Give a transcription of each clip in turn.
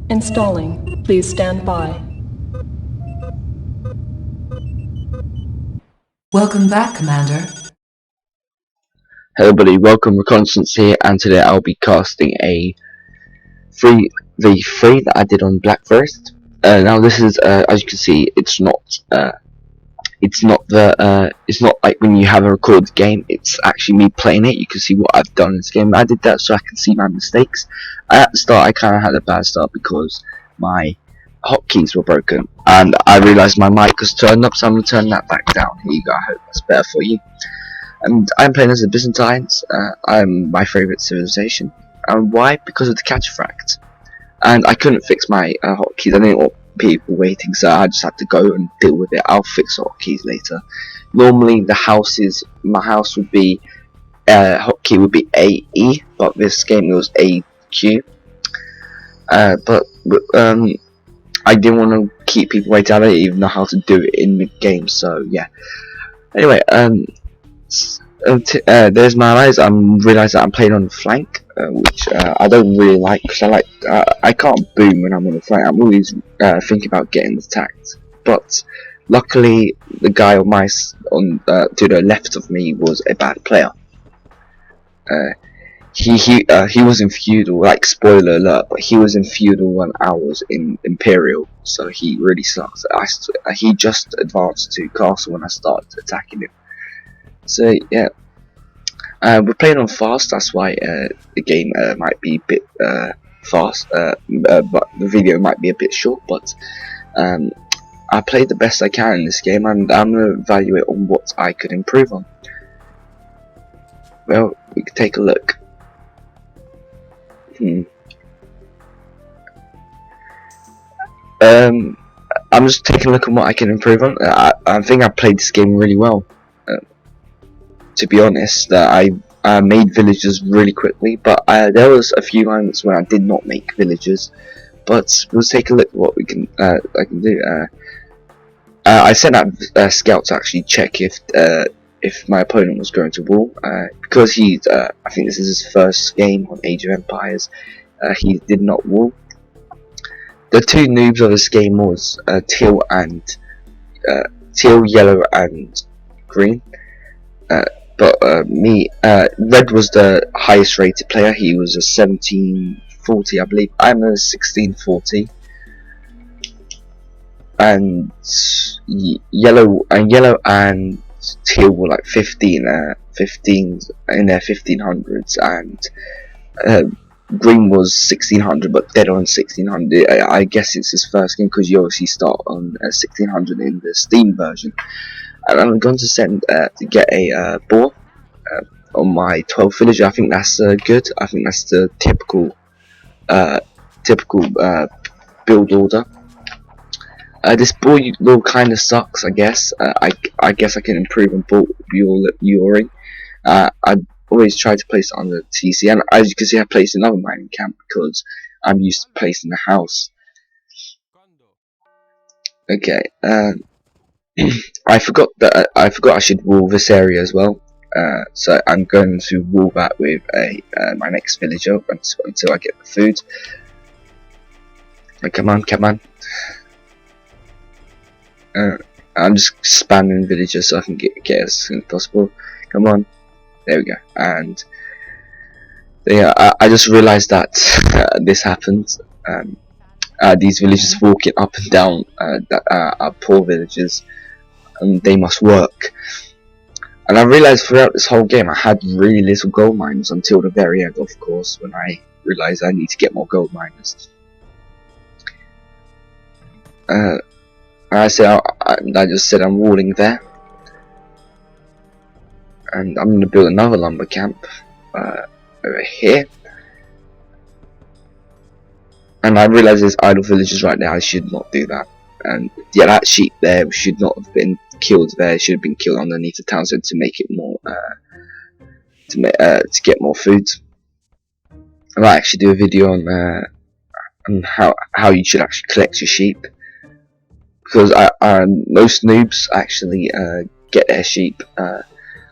Installing. Please stand by. Welcome back, Commander. Hello everybody, welcome, Reconnaissance here, and today I'll be casting a 3v3 that I did on Blackforest. Now this is, as you can see, it's not like when you have a recorded game. It's actually me playing it. You can see what I've done in this game. I did that so I can see my mistakes. At the start I kind of had a bad start because my hotkeys were broken, and I realised my mic was turned up, so I'm going to turn that back down. Here you go, I hope that's better for you. And I'm playing as the Byzantines. I'm my favourite civilization. And why? Because of the cataphracts. And I couldn't fix my hotkeys. I didn't want people waiting, so I just had to go and deal with it. I'll fix hotkeys later. Normally, my house would be hotkey would be AE, but this game it was AQ. But I didn't want to keep people waiting. I don't even know how to do it in the game, so yeah. Anyway, there's my eyes. I realise that I'm playing on the flank, which I don't really like, because I can't boom when I'm on the flank. I'm always thinking about getting attacked. But luckily, the guy on to the left of me was a bad player. He was in feudal, like spoiler alert, but he was in feudal when I was in Imperial, so he really sucks. He just advanced to castle when I started attacking him. So yeah, we're playing on fast. That's why the game might be a bit fast, but the video might be a bit short. But I played the best I can in this game, and I'm gonna evaluate on what I could improve on. Well, we can take a look. I'm just taking a look at what I can improve on. I think I played this game really well. To be honest, I made villagers really quickly, but there was a few moments when I did not make villagers. But we'll take a look at what I can do. I sent out scouts to actually check if my opponent was going to wall, because I think this is his first game on Age of Empires. He did not wall. The two noobs of this game was teal, yellow, and green. But red was the highest rated player. He was a 1740, I believe. I'm a 1640, and yellow and teal were like 15 in their 1500s, and green was 1600, but dead on 1600. I guess it's his first game, because you obviously start on 1600 in the Steam version. And I'm going to send to get a boar on my 12 villager. I think that's good. I think that's the typical build order. This boar will kind of sucks, I guess. I guess I can improve on boar luring. I always try to place it on the TC, and as you can see, I placed another mining camp because I'm used to placing a house. Okay. I forgot I should wall this area as well. So I'm going to wall that with my next villager until I get the food. Oh, come on. I'm just spamming villagers so I can get as soon as possible. Come on, there we go. And yeah, I just realised that this happened. These villagers walking up and down that are poor villagers, and they must work. And I realised throughout this whole game I had really little gold miners until the very end, of course, when I realised I need to get more gold miners. I just said I'm walling there, and I'm going to build another lumber camp over here. And I realised there's idle villagers right there. I should not do that. And yeah, that sheep there should not have been killed there. It should have been killed underneath the town centre to make it more to get more food. I might actually do a video on how you should actually collect your sheep, because most noobs actually get their sheep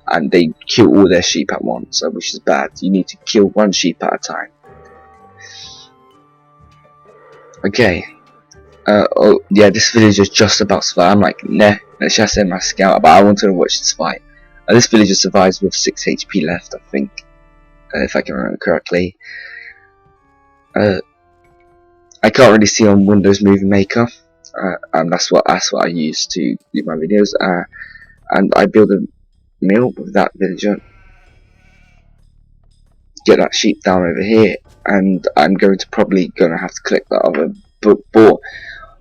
and they kill all their sheep at once, which is bad. You need to kill one sheep at a time. Okay. Oh yeah, this village is just about to survive. I'm like, nah, let's just send my scout, but I wanted to watch this fight. This villager survives with 6 HP left, I think, if I can remember correctly. I can't really see on Windows Movie Maker, and that's what I use to do my videos. And I build a mill with that villager, get that sheep down over here, and I'm probably gonna have to collect that other boar.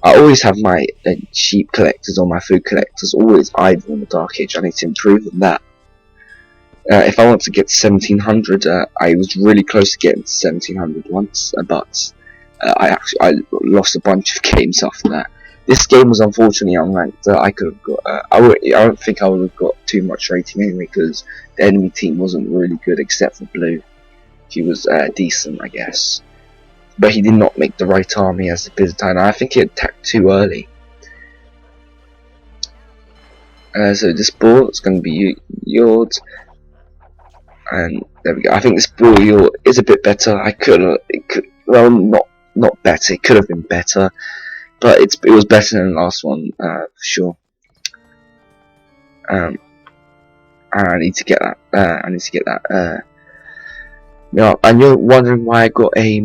I always have my sheep collectors or my food collectors always idle in the Dark Age. I need to improve on that. If I want to get 1700, I was really close to getting 1700 once, but I lost a bunch of games after that. This game was unfortunately unranked. I could have got. I don't think I would have got too much rating anyway, because the enemy team wasn't really good except for Blue. He was decent, I guess, but he did not make the right army as the Byzantine. I think he attacked too early. So this ball is going to be yours, and there we go. I think this ball is a bit better. Well, not better. It could have been better, but it was better than the last one for sure. And I need to get that. Yeah, and you're wondering why I got a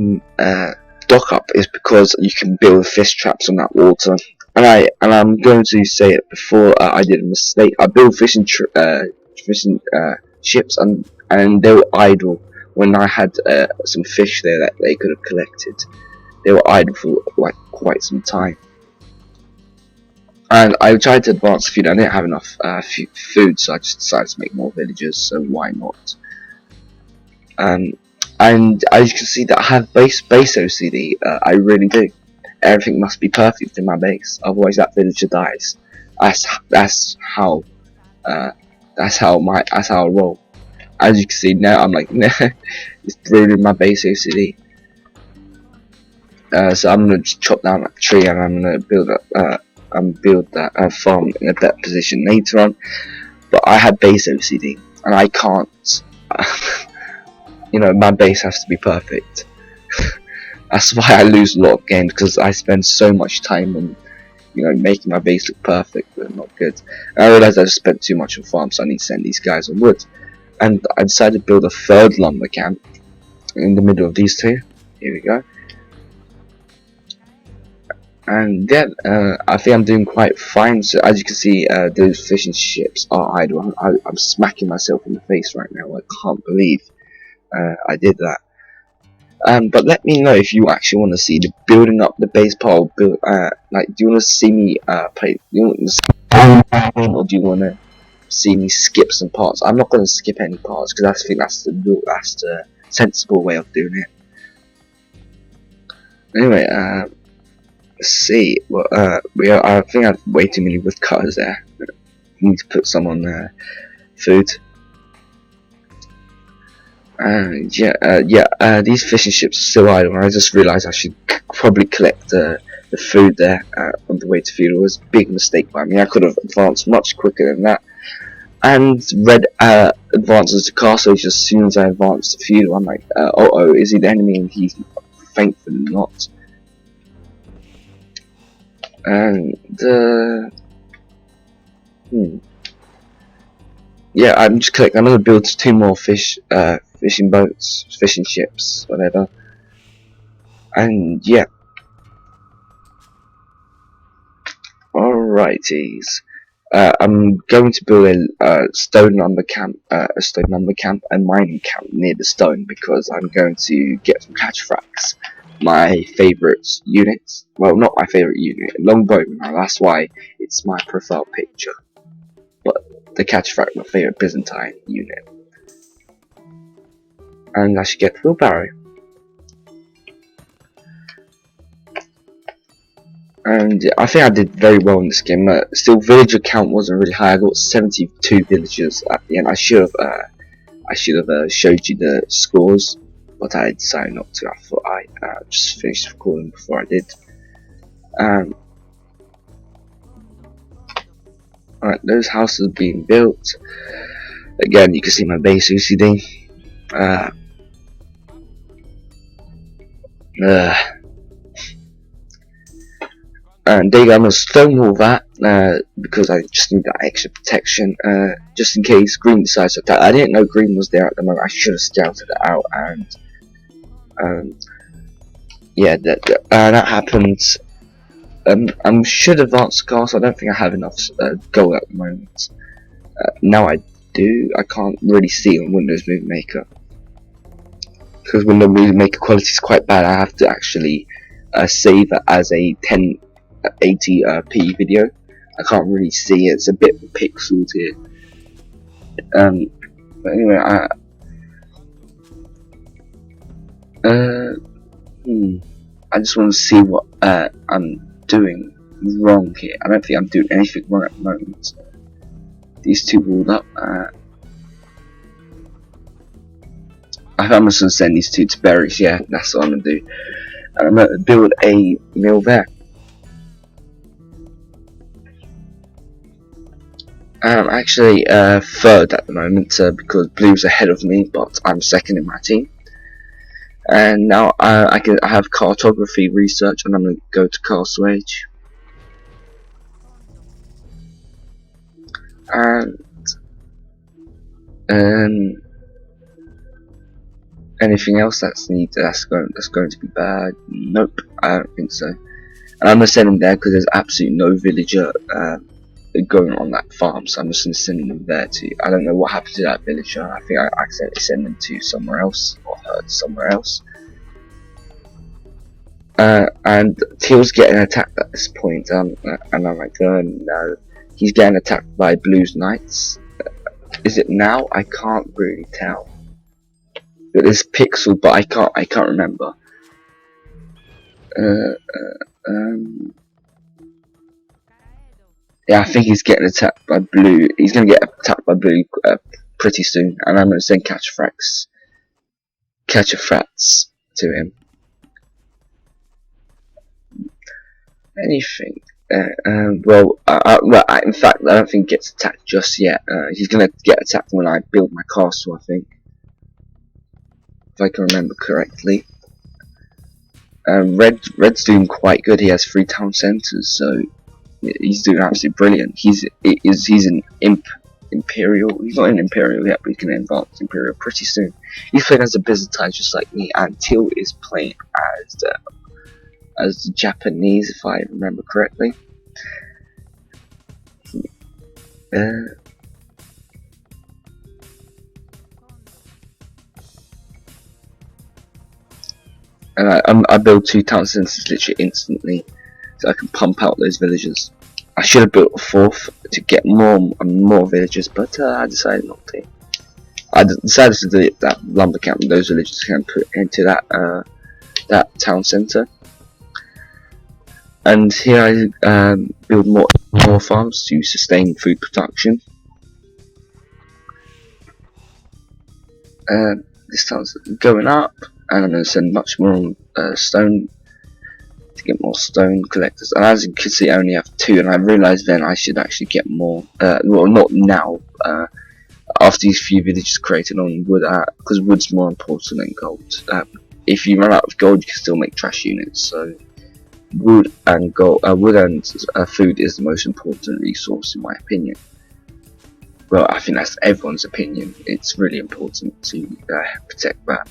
dock up. Is because you can build fish traps on that water, and I'm going to say it before I did a mistake. I built fishing ships, and they were idle when I had some fish there that they could have collected. They were idle for like quite some time, and I tried to advance the food. I didn't have enough food, so I just decided to make more villages. So why not? And as you can see, that I have base OCD. I really do. Everything must be perfect in my base, otherwise that villager dies. That's how I roll. As you can see now, I'm like, nah, it's ruining my base OCD. So I'm gonna just chop down that tree, and I'm gonna build that farm in a better position later on. But I had base OCD, and I can't. You know, my base has to be perfect. That's why I lose a lot of games, because I spend so much time on, you know, making my base look perfect, but not good. And I realised I just spent too much on farm, so I need to send these guys on wood. And I decided to build a third lumber camp in the middle of these two. Here we go. And yeah, I think I'm doing quite fine. So as you can see, those fishing ships are idle. I'm smacking myself in the face right now. I can't believe I did that. But let me know if you actually want to see the building up the base part. Like, do you want to see me play? Do you want to see, or do you want to see me skip some parts? I'm not going to skip any parts, because I think that's the sensible way of doing it. Anyway, let's see. Well, I think I have way too many woodcutters there. I need to put some on food. These fishing ships are still idle, and I just realised I should probably collect the food there on the way to feud. It was a big mistake by me. I could have advanced much quicker than that. And Red advances to castle just as soon as I advance to feud. I'm like, oh, is he the enemy? And he's thankfully not. And yeah, I'm just collecting. I'm gonna build 2 more fishing boats, fishing ships, whatever. And yeah, alrighties. I'm going to build a stone lumber camp, and mining camp near the stone, because I'm going to get some catchfrags. My favourite unit, well, not my favourite unit, longbowman. That's why it's my profile picture. But the catchfrag, my favourite Byzantine unit. And I should get the wheelbarrow. And I think I did very well in this game. Still, villager count wasn't really high. I got 72 villagers at the end. I should have showed you the scores, but I decided not to. I thought I just finished recording before I did. Alright, those houses are being built. Again, you can see my base OCD. And there you go, I'm going to stonewall that, because I just need that extra protection, just in case green decides to attack. I didn't know green was there at the moment. I should have scouted it out, and yeah, that happened. I should advance the castle. I don't think I have enough gold at the moment. Now I do. I can't really see on Windows Movie Maker, because Windows Movie Maker quality is quite bad. I have to actually save it as a 1080p video. I can't really see it. It's a bit pixeled here. But anyway, I just want to see what I'm doing wrong here. I don't think I'm doing anything wrong at the moment. These two walled up. I'm just going to send these two to berries. Yeah, that's what I'm going to do. And I'm going to build a mill there. I'm actually third at the moment because blue's ahead of me, but I'm second in my team. And now I have cartography research, and I'm going to go to Castle Age. And anything else that's going to be bad? Nope, I don't think so. And I'm going to send him there because there's absolutely no villager going on that farm, so I'm just going to send them there too. I don't know what happened to that villager. I think I accidentally sent them to somewhere else, or heard somewhere else. And Teal's getting attacked at this point, and I'm like, oh no, he's getting attacked by Blue's Knights. Is it now? I can't really tell. It is pixel, but I can't remember. Yeah, I think he's getting attacked by Blue. He's going to get attacked by Blue pretty soon, and I'm going to send Catch-a-Frats to him. Anything. Well, in fact, I don't think he gets attacked just yet. He's going to get attacked when I build my castle, I think. If I can remember correctly. Red's doing quite good. He has 3 town centres, so he's doing absolutely brilliant. He's an Imperial. He's not an Imperial yet, but he's going to advance Imperial pretty soon. He's playing as a Byzantines just like me, and Teal is playing as the Japanese, if I remember correctly. And I build 2 town centres literally instantly, so I can pump out those villagers. I should have built a 4th to get more villagers, but I decided not to. I decided to delete that lumber camp and those villagers can put into that town centre. And here I build more farms to sustain food production. This town's going up, and I'm going to send much more stone to get more stone collectors. And as you can see, I only have 2, and I realised then I should actually get more. Well, not now. After these few villages created on wood, because wood's more important than gold. If you run out of gold, you can still make trash units. So wood and food is the most important resource, in my opinion. Well, I think that's everyone's opinion. It's really important to protect that.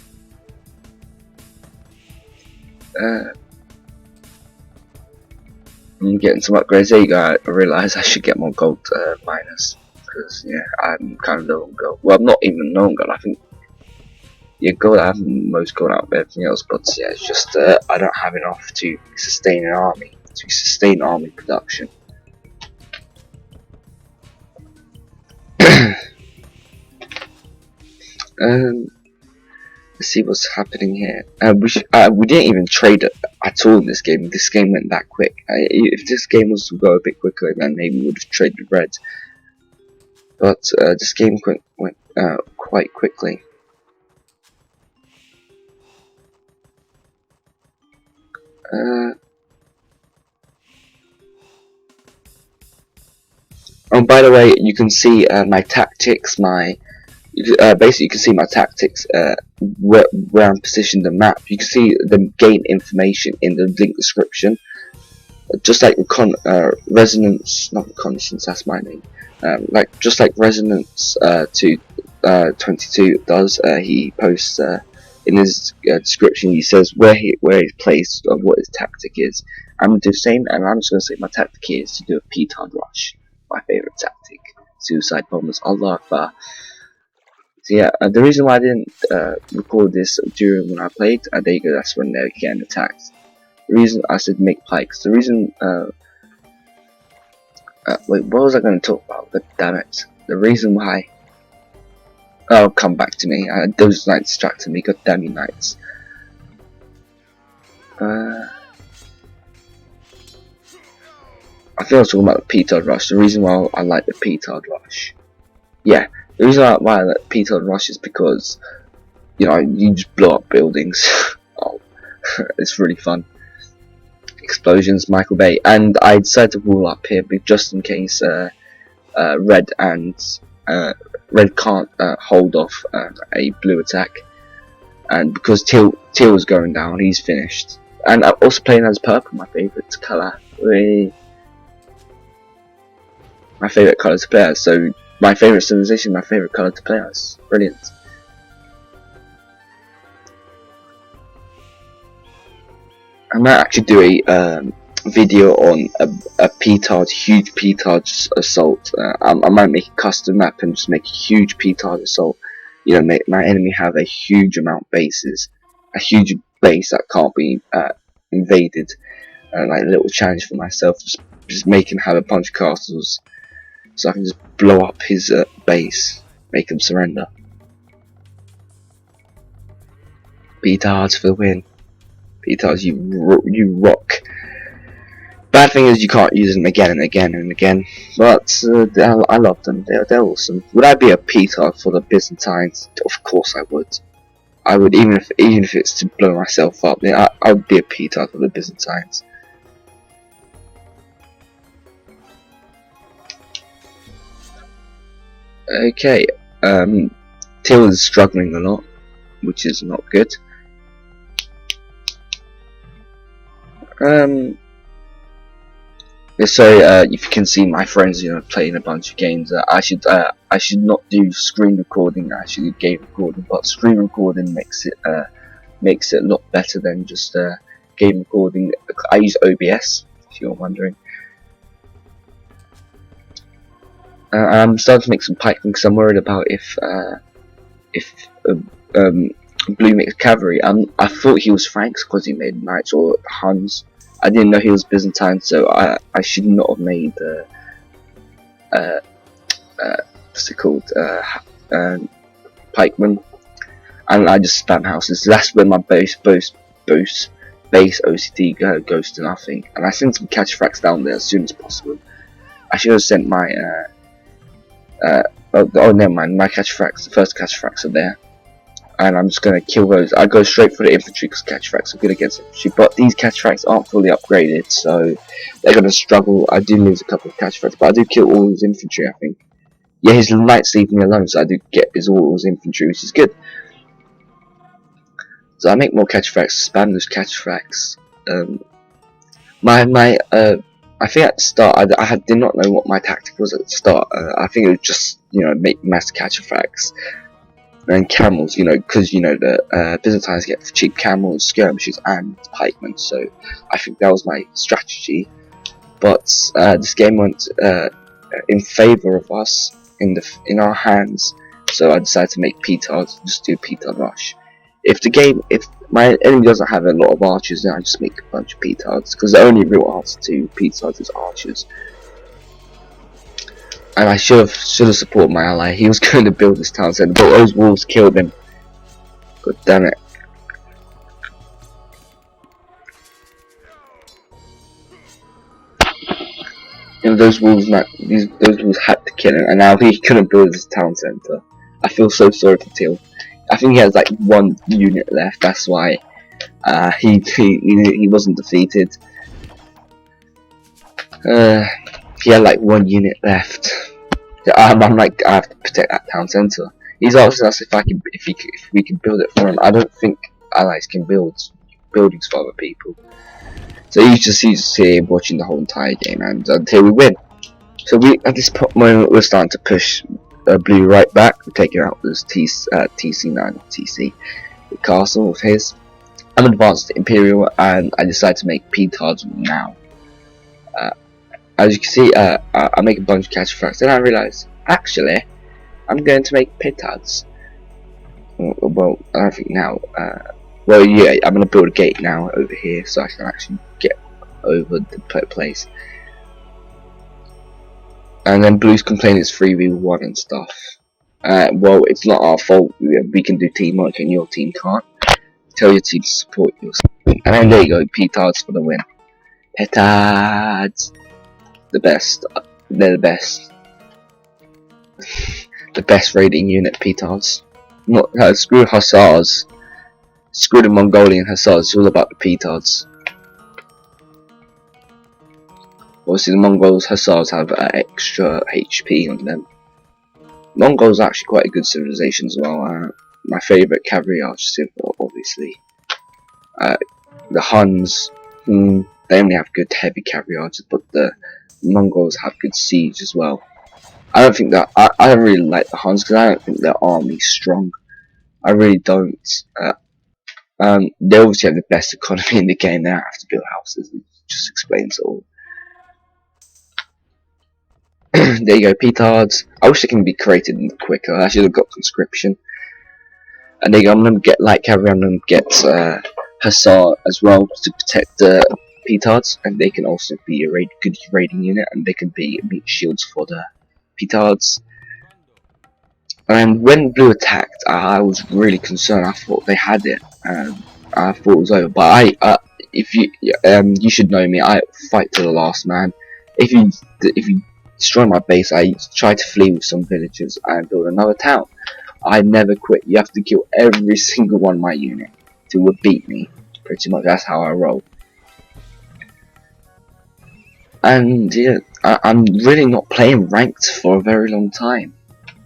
I'm getting some upgrades. There you go. I realise I should get more gold miners, because yeah, I'm kind of low on gold. Well, I'm not even low on gold. I think gold. I have most gold out of everything else, but yeah, it's just I don't have enough to sustain an army, production. Let's see what's happening here. We didn't even trade at all in this game. This game went that quick. If this game was to go a bit quicker, then maybe we would have traded red. But this game went quite quickly. Oh, by the way, you can see my tactics. Basically, you can see my tactics. Where I'm positioned the map. You can see the game information in the link description. just like resonance, not reconnaissance, that's my name. Like just like resonance to 22 does. He posts in his description. He says where he's placed and what his tactic is. I'm gonna do the same, and I'm just gonna say my tactic here is to do a Petard rush. My favorite tactic. Suicide bombers. Allah Akbar. So yeah, the reason why I didn't record this during when I played, there you go, that's when they're getting attacked. The reason I said make pikes, the reason, wait, what was I going to talk about? God damn it. The reason why, oh, come back to me, those knights distracted me, god damn you knights. I think I was talking about the Petard rush, the reason why I like the Petard rush. Yeah, the reason why I like Petard rush is because, you know, you just blow up buildings. Oh, it's really fun. Explosions, Michael Bay, and I decided to wall up here just in case red can't hold off a blue attack, and because teal is going down, he's finished. And I'm also playing as purple, my favourite colour. My favourite colour to play as. So my favourite civilization, my favourite colour to play as. Brilliant. I might actually do a video on a Petard, huge Petard assault. I might make a custom map and just make a huge Petard assault. You know, make my enemy have a huge amount of bases, a huge base that can't be invaded. Like a little challenge for myself, just make him have a bunch of castles, so I can just blow up his base, make him surrender. Petards for the win. Petards, you rock. Bad thing is you can't use them again and again and again, but I love them. They're awesome. Would I be a Petard for the Byzantines? Of course I would. I would, even if it's to blow myself up. I would be a Petard for the Byzantines. Okay, Teal is struggling a lot, which is not good. So if you can see my friends, you know, playing a bunch of games, I should not do screen recording. I should do game recording, but screen recording makes it a lot better than just game recording. I use OBS, if you're wondering. I'm starting to make some piping because I'm worried about if Blue mixed cavalry. I thought he was Franks because he made knights or Huns. I didn't know he was Byzantine, so I should not have made what's it called, pikemen, and I just spam houses. That's when my base OCD goes to nothing, and I sent some catch fracks down there as soon as possible. I should have sent my oh never mind, my catch fracks, the first catch fracks are there. And I'm just going to kill those. I go straight for the infantry because catch fracks are good against infantry, but these catch fracks aren't fully upgraded, so they're going to struggle. I do lose a couple of catch fracks, but I do kill all his infantry, I think. Yeah, his knights leave me alone, so I do get all his infantry, which is good. So I make more catch fracks, spam those catch fracks. I think at the start I did not know what my tactic was at the start. I think it was just, you know, make mass catch fracks. And camels, you know, because you know the Byzantines get cheap camels, skirmishers, and pikemen. So I think that was my strategy. But this game went in favour of us in our hands. So I decided to make Petard, just do Petard rush. If my enemy doesn't have a lot of archers, then I just make a bunch of Petards, because the only real answer to Petards is archers. And I should have supported my ally. He was going to build this town centre, but those wolves killed him. God damn it. You know, those wolves had to kill him, and now he couldn't build this town centre. I feel so sorry for Teal. I think he has like 1 unit left. That's why he wasn't defeated. He had like 1 unit left. I'm like, I have to protect that town centre. He's asked us if we can build it for him. I don't think allies can build buildings for other people. So you just see watching the whole entire game, and until we win. So we at this moment we're starting to push blue right back. We're taking out this TC9 TC, the castle of his. I'm advanced to Imperial, and I decide to make Petards now. As you can see, I make a bunch of catch fracks, and I realise actually I'm going to make Petards. Well, I don't think now. Well, yeah, I'm going to build a gate now over here so I can actually get over the place. And then blues complain it's 3v1 and stuff. Well, it's not our fault. We can do teamwork and your team can't. Tell your team to support yours. And then there you go, Petards for the win. Petards! The best. They're the best. The best raiding unit, Petards. Not screw Hussars. Screw the Mongolian Hussars, it's all about the Petards. Obviously the Mongols Hussars have extra HP on them. Mongols are actually quite a good civilization as well. My favourite cavalry archer, obviously. The Huns, they only have good heavy cavalry archers, but the Mongols have good siege as well. I don't think that I don't really like the Huns because I don't think their army's strong. I really don't. They obviously have the best economy in the game. They don't have to build houses. It just explains it all. There you go, Petards. I wish they can be created quicker. I should have got conscription. And there you go. I'm gonna get light cavalry. I'm gonna get Hussar as well to protect the Petards, and they can also be a good raiding unit, and they can be meat shields for the Petards. And when blue attacked, I was really concerned. I thought they had it. I thought it was over. But if you should know me. I fight to the last man. If you destroy my base, I try to flee with some villagers and build another town. I never quit. You have to kill every single one of my unit to beat me. Pretty much, that's how I roll. And yeah, I'm really not playing ranked for a very long time.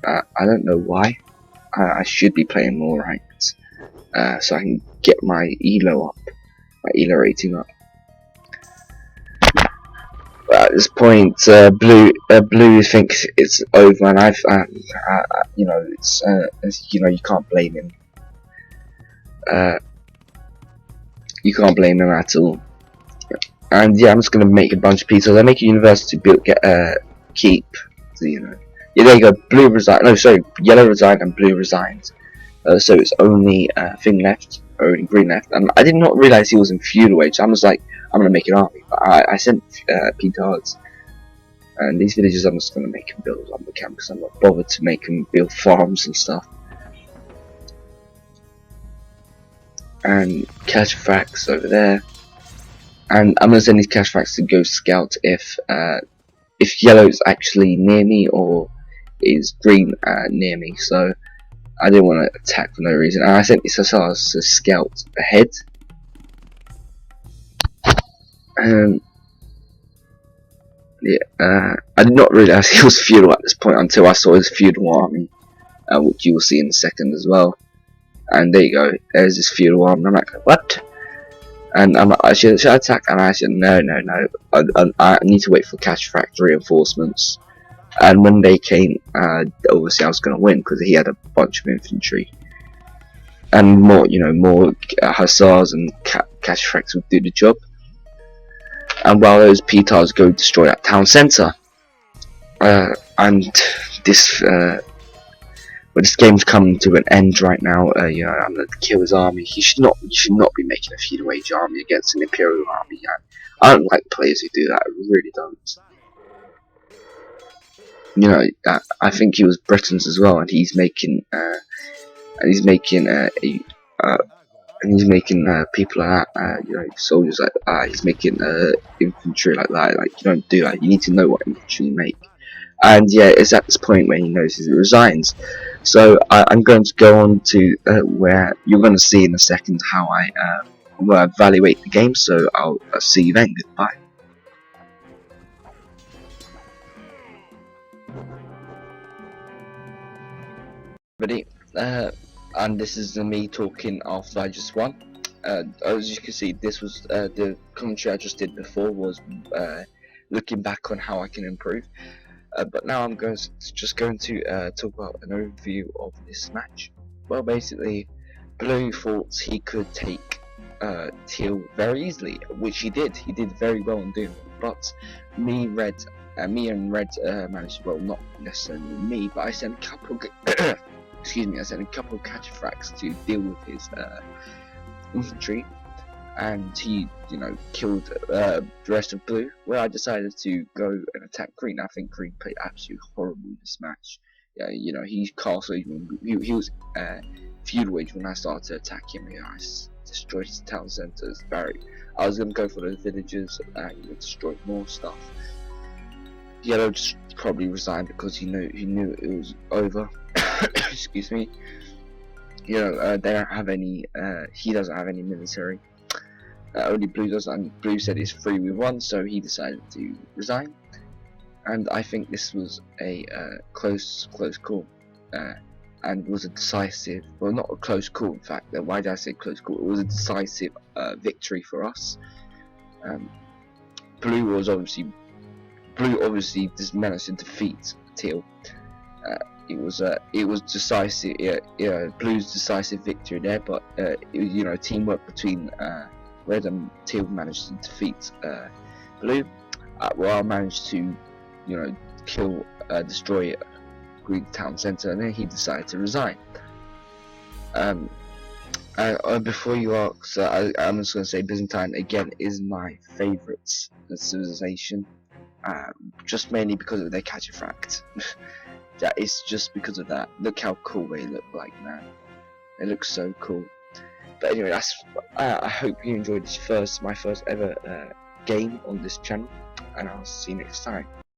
I don't know why. I should be playing more ranked, so I can get my elo up, my elo rating up. But at this point, blue thinks it's over, and you know, you know, you can't blame him. You can't blame him at all. And yeah, I'm just gonna make a bunch of pieces. I make a university build, keep, so, you know. Yeah, there you go. Blue resigned. No, sorry, yellow resigned and blue resigned. So it's only thing left, or only green left. And I did not realize he was in feudal age. So I was like, I'm gonna make an army. But I sent Petards, and these villages I'm just gonna make him build on the camp because I'm not bothered to make him build farms and stuff. And cash fracks over there. And I'm gonna send these cash fracks to go scout if yellow's actually near me or is green near me. So I didn't want to attack for no reason. And I sent these hussars to scout ahead. Yeah, I did not realize he was feudal at this point until I saw his feudal army, which you will see in a second as well. And there you go. There's this feudal army. I'm like, what? And I'm like, should I attack? And I said, no. I need to wait for cash factory reinforcements. And when they came, obviously I was going to win because he had a bunch of infantry. And more, you know, more hussars and cash fracks would do the job. And while those Petards go destroy that town centre, and this, but this game's coming to an end right now. You know, I'm gonna kill his army. You should not be making a feudal age army against an Imperial army. I don't like players who do that. I really don't. You know, I think he was Britons as well, and he's making people like that, you know, soldiers like that. He's making infantry like that. Like, you don't do that. You need to know what infantry you make. And yeah, it's at this point where he notices he resigns. So I'm going to go on to where you're going to see in a second how I will evaluate the game. So I'll see you then. Goodbye. Ready? And this is me talking after I just won. as you can see, this was the commentary I just did before was looking back on how I can improve. But now I'm just going to talk about an overview of this match. Well, basically, Blue thought he could take Teal very easily, which he did. He did very well in doing it. But me and Red managed, well, not necessarily me, but I sent a couple. Excuse me, I sent a couple of cataphracts to deal with his infantry, and he, killed the rest of Blue. Where I decided to go and attack Green. I think Green played absolutely horrible in this match. Yeah, he castle even. He was feudal age when I started to attack him. I destroyed his town centers. I was gonna go for those villages and destroy more stuff. Yellow just probably resigned because he knew it was over. Excuse me. They don't have any. He doesn't have any military. Only Blue does, and Blue said it's 3v1, so he decided to resign. And I think this was a close call, and was a decisive. Well, not a close call, in fact. Why did I say close call? It was a decisive victory for us. Blue obviously just managed to defeat Teal. It was decisive. Blue's decisive victory there, but teamwork between Red and Teal managed to defeat Blue. Well, I managed to destroy Green town center, and then he decided to resign. Before you ask, I'm just going to say Byzantine again is my favourite civilization, just mainly because of their cataphracts. That is just because of that. Look how cool they look like, man. They look so cool. But anyway, I hope you enjoyed my first ever game on this channel, and I'll see you next time.